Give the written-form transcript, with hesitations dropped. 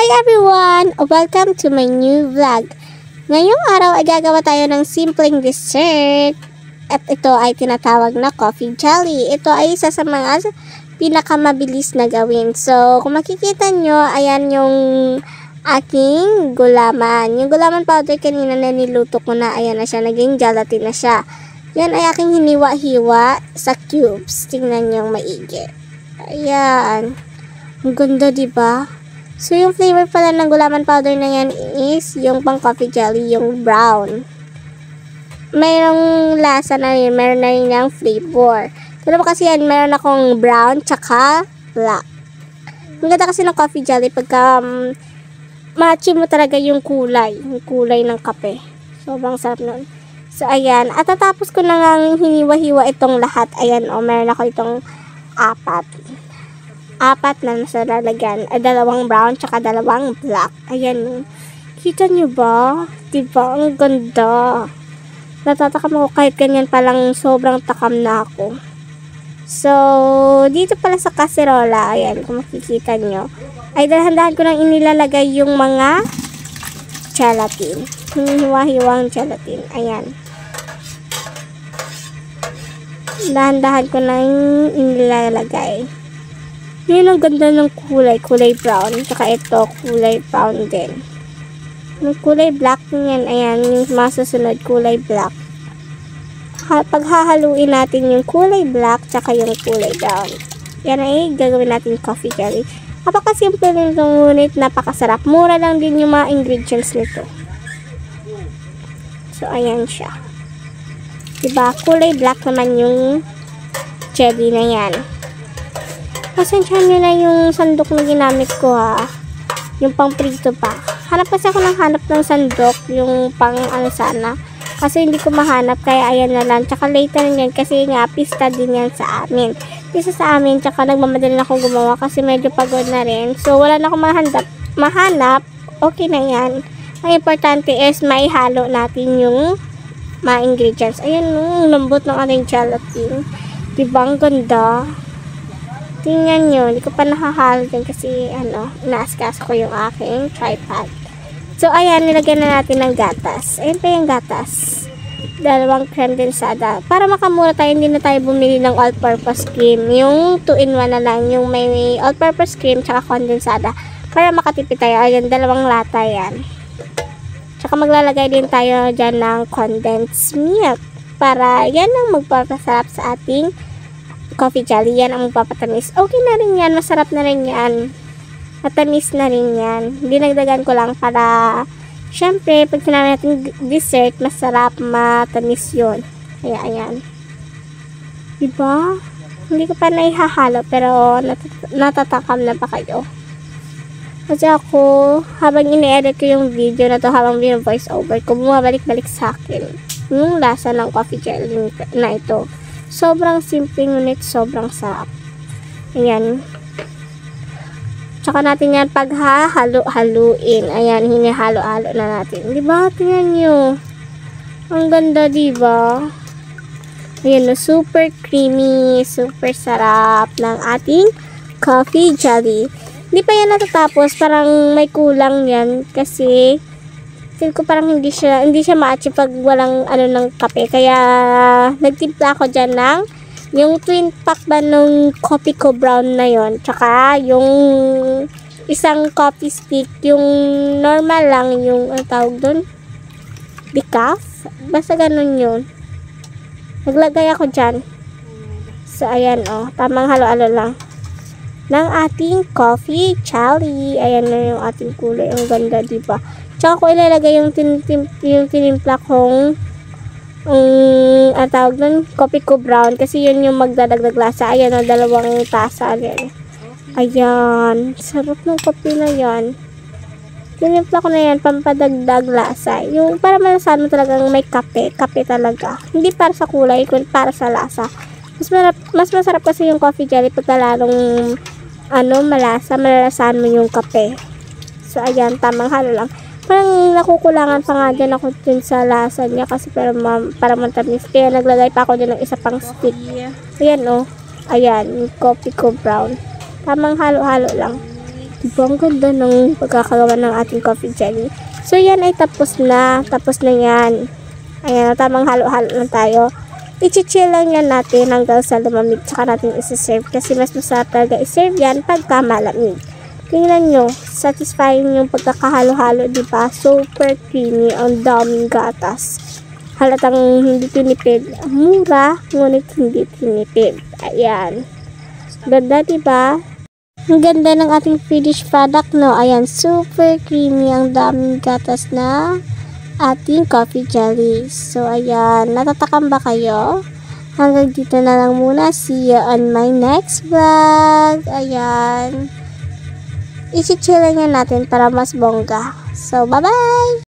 everyone! Welcome to my new vlog. Ngayong araw ay gagawa tayo ng simpleng dessert. At ito ay tinatawag na coffee jelly. Ito ay isa sa mga pinakamabilis na gawin. So, kung makikita nyo, ayan yung aking gulaman. Yung gulaman powder kanina na niluto ko na, ayan na siya, naging gelatin na siya. Yan ay aking hiniwa-hiwa sa cubes. Tingnan nyo maigi. Ayan. Ang ganda, diba? So, yung flavor pala ng gulaman powder na yan is yung pang coffee jelly, yung brown. Mayroong lasa na rin, meron na rin yung flavor. Pero kasi yan, meron akong brown tsaka black. Ang ganda kasi ng coffee jelly pagka ma-achieve mo talaga yung kulay ng kape. Sobrang sarap nun. So, ayan. At tatapos ko na nga hiniwa-hiwa itong lahat. Ayan, meron ako itong apat na nasa lalagyan. Dalawang brown, tsaka dalawang black. Ayan. Kita nyo ba? Diba? Ang ganda. Natatakam ako kahit ganyan palang sobrang takam na ako. So, dito pala sa kaserola, ayan, kung makikita nyo, ay dahan-dahan ko nang inilalagay yung mga gelatin. Hiniwa-hiwang gelatin. Ayan. Dahan-dahan ko nang inilalagay. Yun ang ganda ng kulay brown. Tsaka ito, kulay brown din. Yung kulay black yan, ayan, yung masusunod, kulay black. Paghahaluin natin yung kulay black, tsaka yung kulay brown. Yan ay gagawin natin coffee jelly. Napakasimple nito, ngunit napakasarap. Mura lang din yung mga ingredients nito. So, ayan siya. Diba? Kulay black naman yung jelly na yan. Pasensyahan nyo na yung sandok na ginamit ko ha. Yung pang prito pa. Hanap kasi ako ng sandok. Yung pang ano sana. Kasi hindi ko mahanap. Kaya ayan na lang. Tsaka later yan. Kasi nga pista din yan sa amin. Pista sa amin. Tsaka nagmamadali na akong gumawa. Kasi medyo pagod na rin. So wala na akong mahanap. Okay na yan. Ang importante is maihalo natin yung mga ingredients. Ayan yung lambot ng ating gelatin. Diba ang ganda? Tingnan nyo, hindi ko pa nakahalo din kasi inaaskas ko yung aking tripod. So, ayan, nilagyan na natin ng gatas. Ayan pa yung gatas. 2 creme densada. Para makamura tayo, hindi na tayo bumili ng all-purpose cream. Yung 2-in-1 na lang, yung may all-purpose cream tsaka condensada. Para makatipid tayo. Ayan, 2 lata yan. Tsaka maglalagay din tayo dyan ng condensed milk. Para yan ang magpapasarap sa ating coffee jelly. Yan ang magpapatamis. Okay na rin yan. Masarap na rin yan. Matamis na rin yan. Dinagdagan ko lang para syempre, pag sinabi natin dessert, masarap, matamis yun. Kaya, ayan. Diba? Hindi ko pa naihahalo pero natatakam na pa kayo. Kasi ako, habang ini-edit ko yung video na to, habang voice over ko, bumabalik-balik sa akin yung lasa ng coffee jelly na ito. Sobrang simple ngunit sobrang sarap. Ayan. Tsaka natin yan paghahalo-haluin. Ayan, hinihalo-halo na natin. Diba? Tingnan nyo. Ang ganda, diba? Ayan, super creamy, super sarap ng ating coffee jelly. Hindi pa yan natatapos. Parang may kulang yan kasi feel ko parang hindi siya ma-achieve pag walang ng kape. Kaya nagtimpla ako dyan ng yung twin pack ba nung coffee ko brown na yon. Tsaka yung isang coffee stick, yung normal lang, yung tawag doon, decaf. Basta ganun yun. Naglagay ako dyan. So ayan tamang halo-halo lang ng ating coffee jelly. Ayan na yung ating kulay. Ang ganda, diba? Tsaka ko ilalagay yung tinimpla kong tawag nun, coffee ko brown. Kasi yun yung magdadagdag lasa. Ayan 2 tasa. Ayan. Sarap ng coffee na yan. Tinimpla ko na yan, pampadagdag lasa. Yung para malasahan mo talagang may kape. Kape talaga. Hindi para sa kulay, kundi para sa lasa. Mas masarap kasi yung coffee jelly pagka lalong malasa. Malalasahan mo yung kape. So, ayan. Tamang halo lang. Parang nakukulangan pa nga dyan ako dun sa lasa niya kasi para matamis. Kaya naglagay pa ako dyan ng isa pang stick. Ayan Ayan, yung coffee ko brown. Tamang halo-halo lang. Diba ang ganda ng pagkakagawa ng ating coffee jelly? So, yan ay tapos na. Tapos na yan. Ayan, tamang halo-halo na tayo. I-chill lang yan natin hanggang sa lumamig. Tsaka natin isa-serve. Kasi mas masarap talaga i-serve yan pagka malamig. Tingnan nyo. Satisfying yung pagkakahalo-halo, diba? Super creamy. Ang daming gatas. Halatang hindi tinipid. Mura, ngunit hindi tinipid. Ayan. Ganda, diba? Ang ganda ng ating finished product, no? Ayan, super creamy. Ang daming gatas na ating coffee jelly. So, ayan. Natatakam ba kayo? Hanggang dito na lang muna. See you on my next vlog. Ayan. I-chill lang natin para mas bongga. So, bye-bye!